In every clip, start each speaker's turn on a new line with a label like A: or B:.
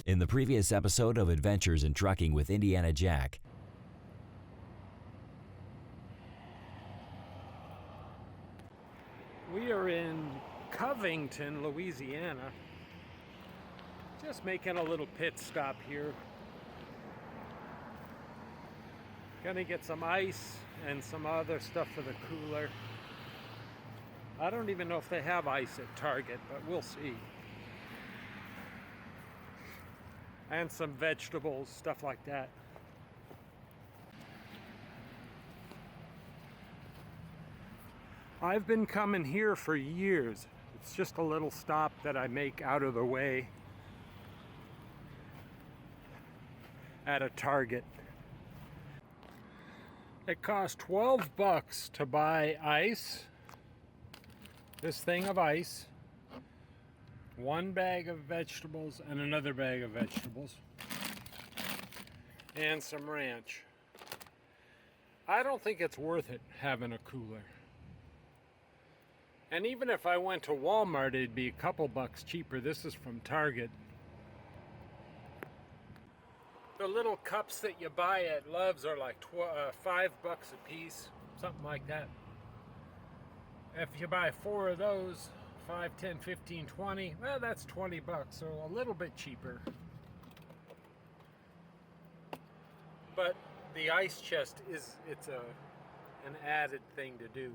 A: In the previous episode of Adventures in Trucking with Indiana Jack,
B: we are in Covington, Louisiana. Just making a little pit stop here. Gonna get some ice and some other stuff for the cooler. I don't even know if they have ice at Target, but we'll see. And some vegetables, stuff like that. I've been coming here for years. It's just a little stop that I make out of the way at a Target. It cost $12 to buy ice, this thing of ice, one bag of vegetables and another bag of vegetables, and some ranch. I don't think it's worth it having a cooler. And even if I went to Walmart, it'd be a couple bucks cheaper. This is from Target. The little cups that you buy at Love's are like $5 a piece, something like that. If you buy 4 of those, 5, 10, 15, 20, well, that's 20 bucks, so a little bit cheaper. But the ice chest it's an added thing to do.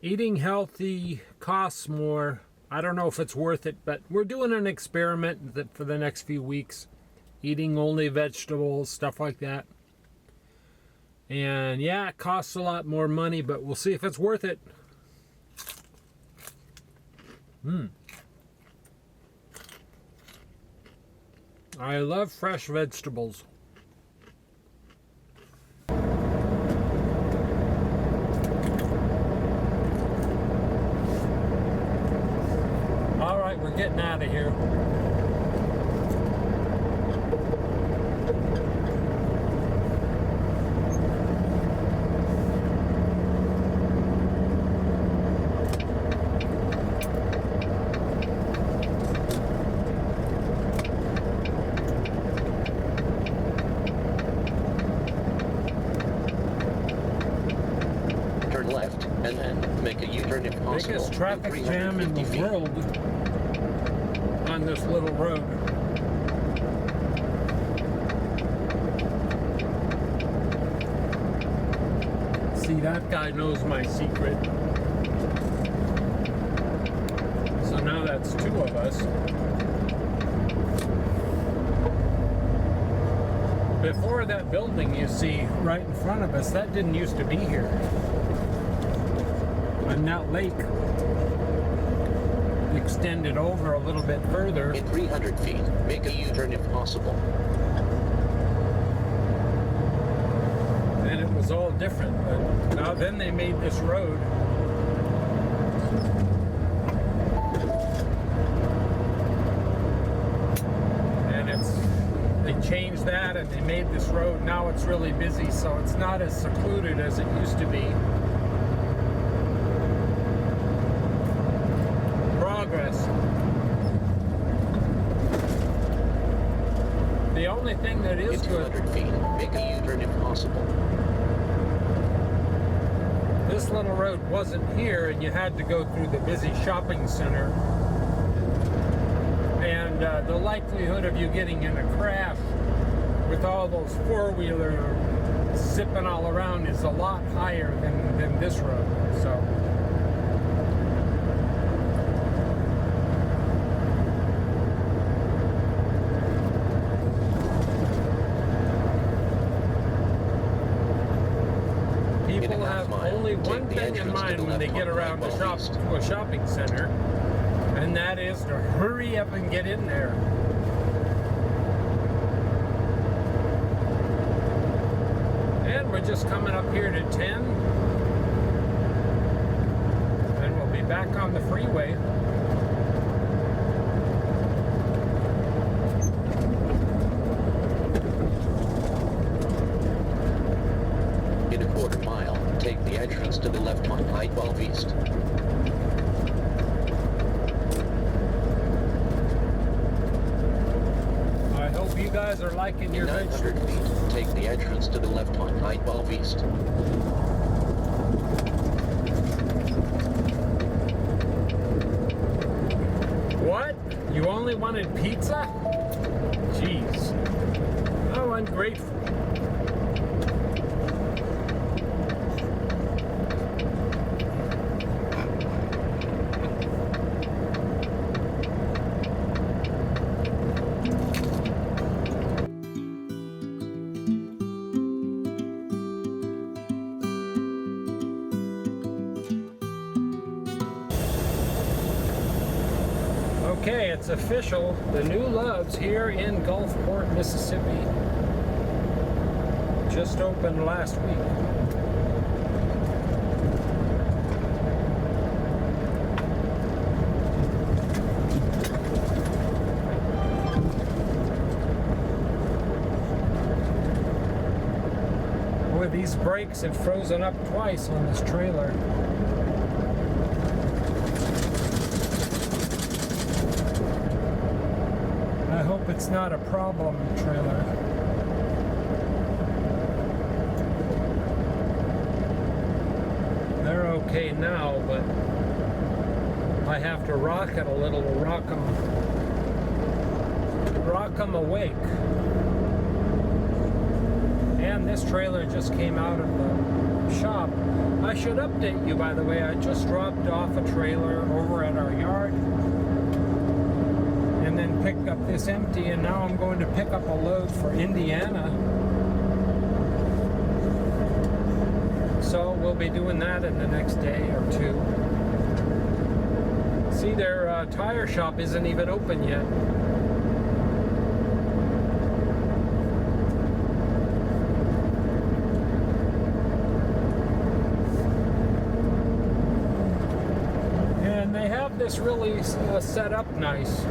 B: Eating healthy costs more. I don't know if it's worth it, but we're doing an experiment for the next few weeks. Eating only vegetables, stuff like that. And yeah, it costs a lot more money, but we'll see if it's worth it. I love fresh vegetables. All right, we're getting out of here.
C: Turn left and then make a U-turn if possible.
B: Biggest traffic jam in the world on this little road. See, that guy knows my secret. So now that's 2 of us. Before that building you see right in front of us, that didn't used to be here. And that lake extended over a little bit further.
C: In 300 feet, make a U-turn if possible.
B: And it was all different, but now then they made this road. And they changed that and they made this road. Now it's really busy, so it's not as secluded as it used to be. Progress. The only thing that is
C: in 200
B: good,
C: feet, make a U-turn if possible.
B: this little road wasn't here and you had to go through the busy shopping center. And the likelihood of you getting in a crash with all those four-wheelers zipping all around is a lot higher than this road. So. People have only one thing in mind when they get around to a shopping center, and that is to hurry up and get in there. And we're just coming up here to 10, and we'll be back on the freeway.
C: In a quarter mile, take the entrance to the left on I-12 East.
B: guys are liking your
C: 900
B: vegetables.
C: feet, take the entrance to the left on I-12 East.
B: What? You only wanted pizza? Jeez. How ungrateful. Okay, it's official. The new Love's here in Gulfport, Mississippi. Just opened last week. Boy, these brakes have frozen up twice on this trailer. I hope it's not a problem trailer. They're okay now, but I have to rock it a little to rock them awake. And this trailer just came out of the shop. I should update you, by the way, I just dropped off a trailer over at our yard and then picked up this empty, and now I'm going to pick up a load for Indiana. So we'll be doing that in the next day or two. See, their tire shop isn't even open yet. And they have this really set up nice.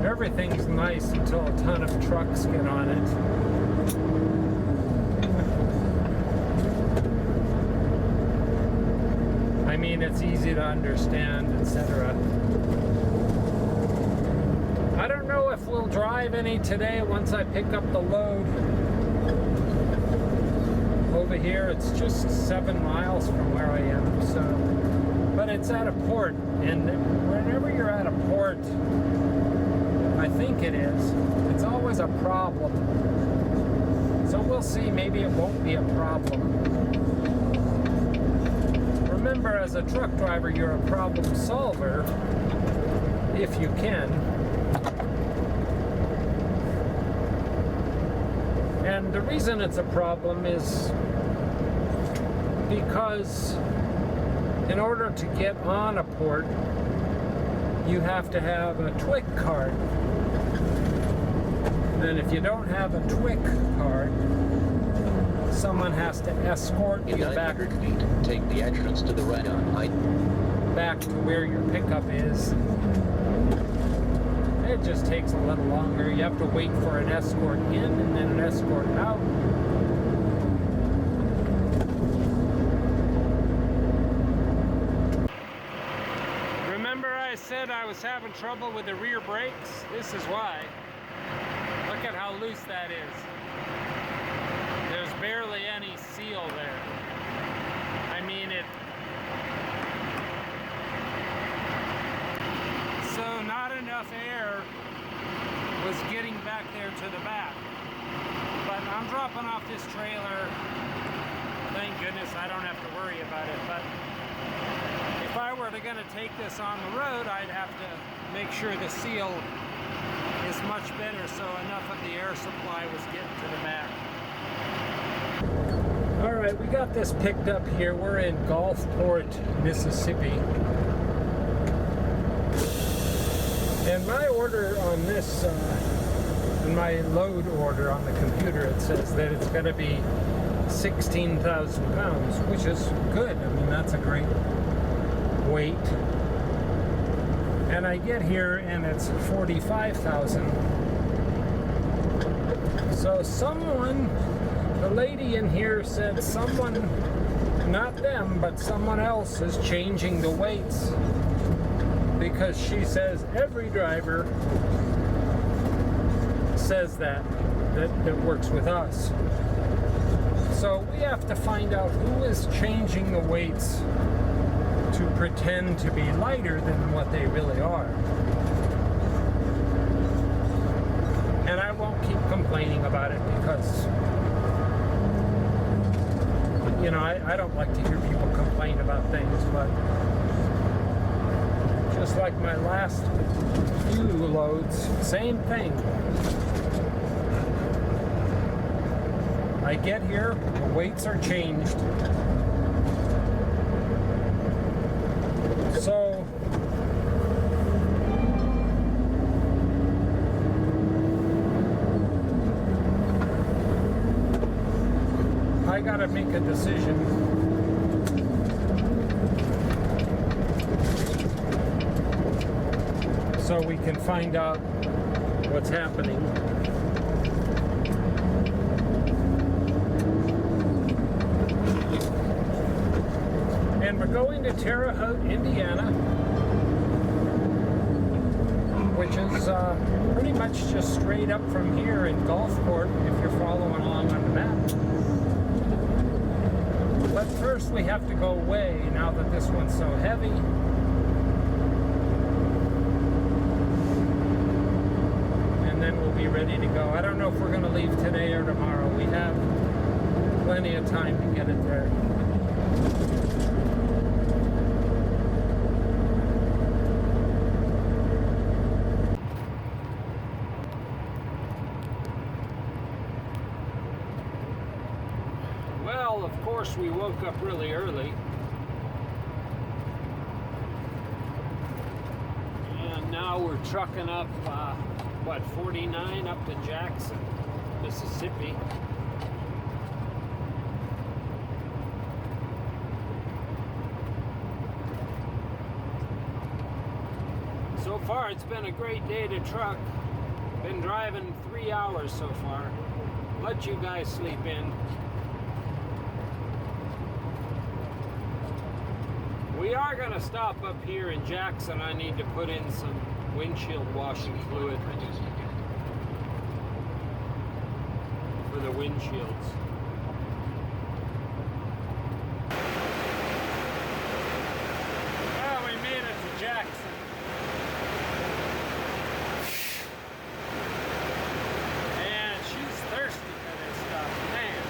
B: Everything's nice until a ton of trucks get on it. I mean, it's easy to understand, etc. I don't know if we'll drive any today once I pick up the load. Over here, it's just 7 miles from where I am, so. But it's at a port, and whenever you're at a port, I think it is, it's always a problem. So we'll see, maybe it won't be a problem. Remember, as a truck driver, you're a problem solver, if you can. And the reason it's a problem is because in order to get on a port, you have to have a TWIC card. And if you don't have a TWIC card, someone has to escort you back.
C: 900 feet, take the entrance to the right on I.
B: Back to where your pickup is. It just takes a little longer. You have to wait for an escort in and then an escort out. Remember I said I was having trouble with the rear brakes? This is why. Look at how loose that is. There's barely any seal there. I mean it. So not enough air was getting back there to the back. But I'm dropping off this trailer. Thank goodness I don't have to worry about it. But if I were to take this on the road, I'd have to make sure the seal is much better, so enough of the air supply was getting to the back. Alright, we got this picked up here. We're in Gulfport, Mississippi. And my order on this, in my load order on the computer, it says that it's going to be 16,000 pounds, which is good. I mean, that's a great weight. And I get here and it's 45,000. So someone The lady in here said someone, not them, but someone else is changing the weights, because she says every driver says that works with us. So we have to find out who is changing the weights to pretend to be lighter than what they really are. And I won't keep complaining about it because, you know, I don't like to hear people complain about things, but just like my last few loads, same thing. I get here, the weights are changed. So I gotta make a decision. So we can find out what's happening. And we're going to Terre Haute, Indiana, which is pretty much just straight up from here in Gulfport, if you're following along on the map. But first we have to go away now that this one's so heavy. And then we'll be ready to go. I don't know if we're going to leave today or tomorrow. We have plenty of time to get it there. Well, of course, we woke up really early. And now we're trucking up, 49 up to Jackson, Mississippi. So far, it's been a great day to truck. Been driving 3 hours so far. Let you guys sleep in. We are going to stop up here in Jackson. I need to put in some windshield washing fluid for the windshields. Well, we made it to Jackson. And she's thirsty for this stuff, man.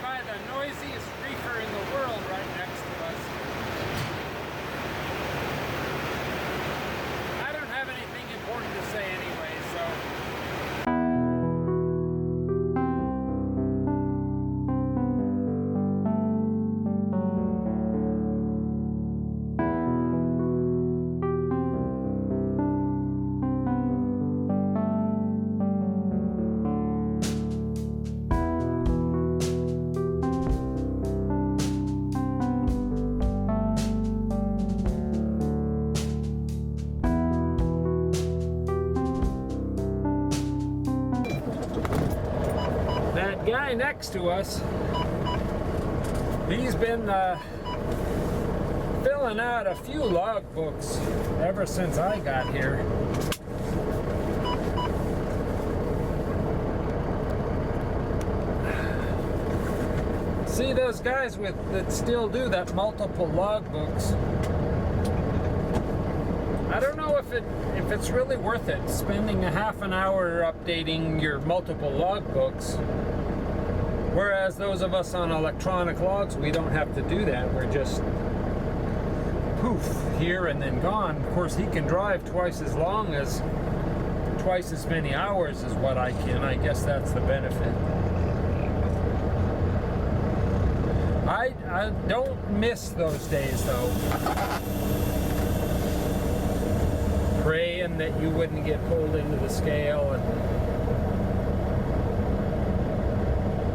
B: By the noisiest reefer in the world right next to us. I don't have anything important to say anyway, so. Guy next to us, he's been filling out a few logbooks ever since I got here. See those guys that still do that multiple logbooks? I don't know if it's really worth it spending a half an hour updating your multiple logbooks. Whereas those of us on electronic logs, we don't have to do that. We're just poof, here and then gone. Of course, he can drive twice as many hours as what I can. I guess that's the benefit. I don't miss those days, though. Praying that you wouldn't get pulled into the scale and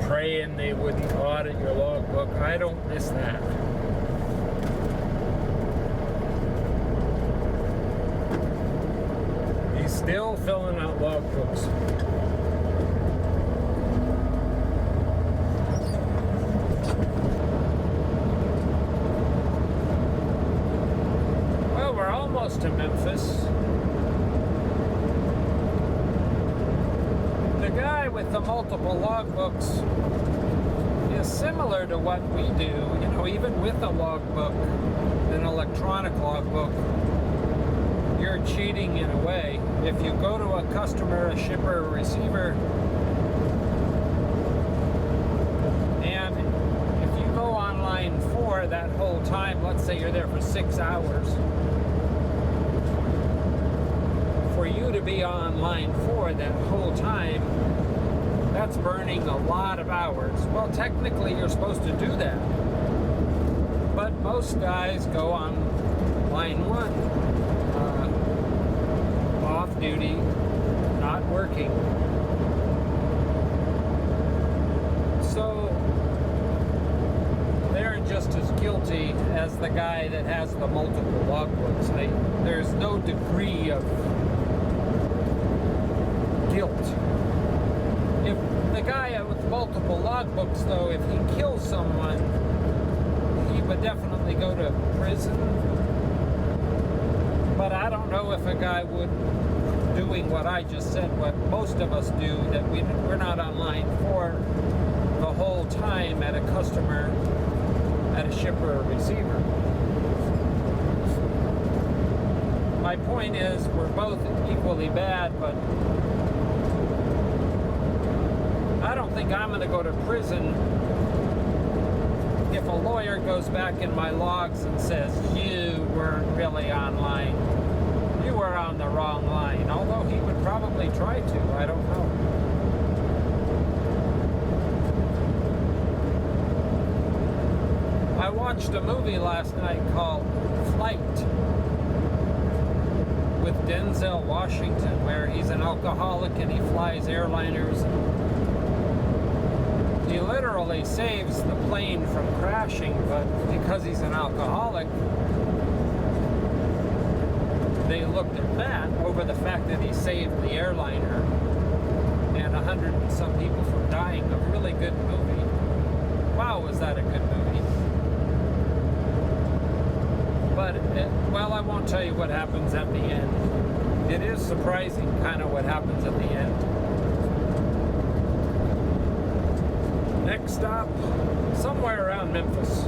B: praying they wouldn't audit your logbook. I don't miss that. Bill filling out logbooks. Well, we're almost to Memphis. The guy with the multiple logbooks is similar to what we do, you know, even with a logbook, an electronic logbook, you're cheating in a way. If you go to a customer, a shipper, a receiver, and if you go on line 4 that whole time, let's say you're there for 6 hours, for you to be on line 4 that whole time, that's burning a lot of hours. Well, technically you're supposed to do that, but most guys go on line 1, off duty, not working. So they're just as guilty as the guy that has the multiple logbooks. There's no degree of guilt. If the guy with multiple logbooks, though, if he kills someone, he would definitely go to prison. But I don't know if a guy would, doing what I just said, what most of us do, that we're not on line 4 the whole time at a customer, at a shipper or receiver. My point is, we're both equally bad, but I don't think I'm going to go to prison if a lawyer goes back in my logs and says, you weren't really online. You were on the wrong line. Although he would probably try to. I don't know. I watched a movie last night called Flight with Denzel Washington, where he's an alcoholic and he flies airliners. He literally saves the plane from crashing, but because he's an alcoholic, they looked at that over the fact that he saved the airliner and 100 and some people from dying. A really good movie. Wow, was that a good movie. But, well, I won't tell you what happens at the end. It is surprising kind of what happens at the end. Next stop, somewhere around Memphis.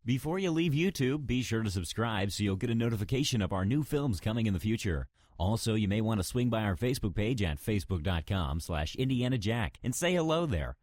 A: Before you leave YouTube, be sure to subscribe so you'll get a notification of our new films coming in the future. Also, you may want to swing by our Facebook page at facebook.com/IndianaJack and say hello there.